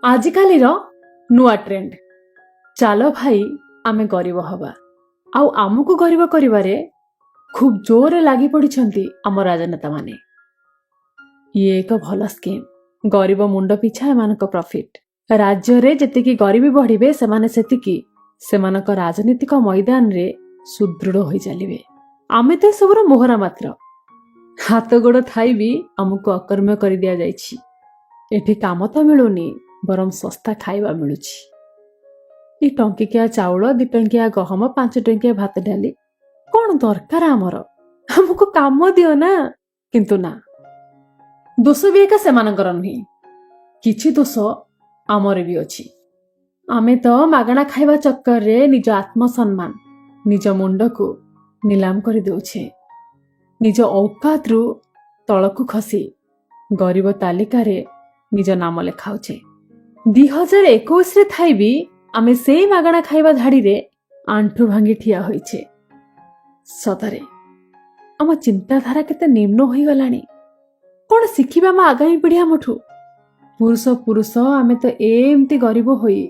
आजिकालीर नुआ ट्रेंड चाल भाई आमे गरीब हवा आउ आमको गरीब करिवारे खूब जोरे लागी पड़िछंती आम राजनेता माने। ये एक भल स्कीम गरीब मुंड पिछा एमानक प्रॉफिट राज्य रे जेतिकी गरीबी बढ़िबे सेमाने सेतिकी सेमानक राजनीतिक मैदान रे सुदृढ़ होई चलिबे। आमे तो सबरो मोहरा मात्र हाथ गोड़ थाई भी आमको अकर्म्य कर दिया जाइछि। एठी काम तो मिलुनी बरम सस्ता खाइबा मिलुछि। ई टंकिकिया चाउल 2 टंकिया गहम 5 टंकिया भात डाली कौन दरकार आमर हमको काम दियो ना। किंतु ना दोष भी एका सेमानकर नुहे किछि दोष आमर भी अछि। आमे तो मागणा खाइबा चक्कर रे निज आत्मसम्मान निज मुंड को नीलाम कर देउछे। निज औकात रु तलकु खसी गरीब तालिका रे निज नाम लेखाउछे। 2021 रे थाई भी आमे सेई मागणा खाइबा धाड़ी रे आंठु भांगी ठिया होइछे। सतरे आम चिंताधारा केते निम्न होई गलानी। कोन शिखिबा मा आगामी पीढ़ी हमठु पुरुष आमे तो एमती गरीब होई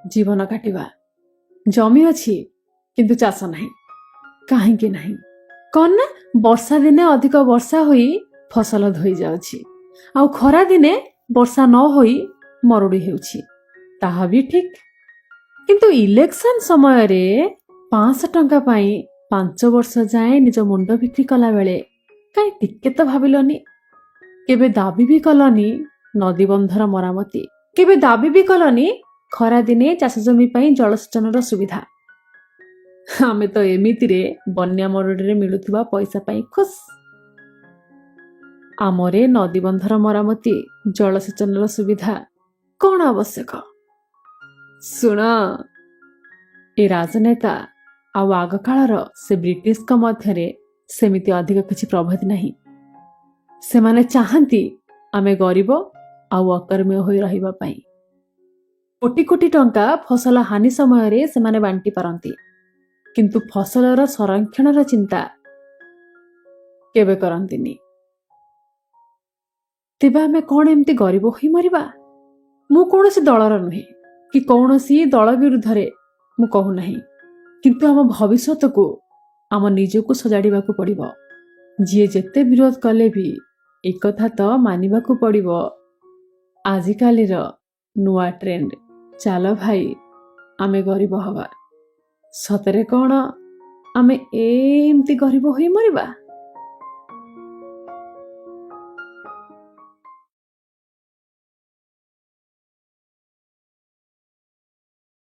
जीवन काटिबा। जमी अछि किंतु चाष नाही काहेकि नाही कौन ना वर्षा दिने अधिक वर्षा होई फसल धोई जाउछि आउ खरा दिने वर्षा न होई मरुड़ी हेउछि ताहा भी ठीक। किंतु इलेक्शन समय रे 500 टंका पाई 5 वर्ष जाए निज मुंड बिक्री कला बेले काई टिके तो भाबिलोनी। केबे दाबी भी कलनी नदी बंधर मरामती केबे दाबी भी कलनी खरा दिने चाष जमी पाई जलसेचन सुविधा। आमे तो एमिति रे बन्या मरुड़ी रे मिलुथिबा पैसा पाई खुश। आमरे नदी बंधर मरामती जलसेचन सुविधा कौन आवश्यक। सुन ए राजनेता आउ आग कालर से ब्रिटिश का मध्यरे सेमिति अधिक किछि प्रभेद नहीं। सेमाने चाहंती आमे गरीब आउ अकर्म्य होई रहिबा पाई। कोटी कोटी टंका फसल हानि समय रे सेमाने बांटी पारंती किंतु फसलर संरक्षणर चिंता केबे करंतीनी। तेबे आमे कौन एमती गरीब होई मरिबा। मु कौनसी दलर नुहे कि कौनसी दल विरुद्ध रे मु कहू नाही किंतु आम भविष्यत को आम निजको सजाड़िबाकू पड़िबो। जिए जेते विरोध कले भी एक कथा तो मानिबाकू पड़िबो। आजिकालीर नुआ ट्रेंड चाल भाई आमे गरीब हवा। सतरे कौन आमे एमती गरीब होई मरिबा।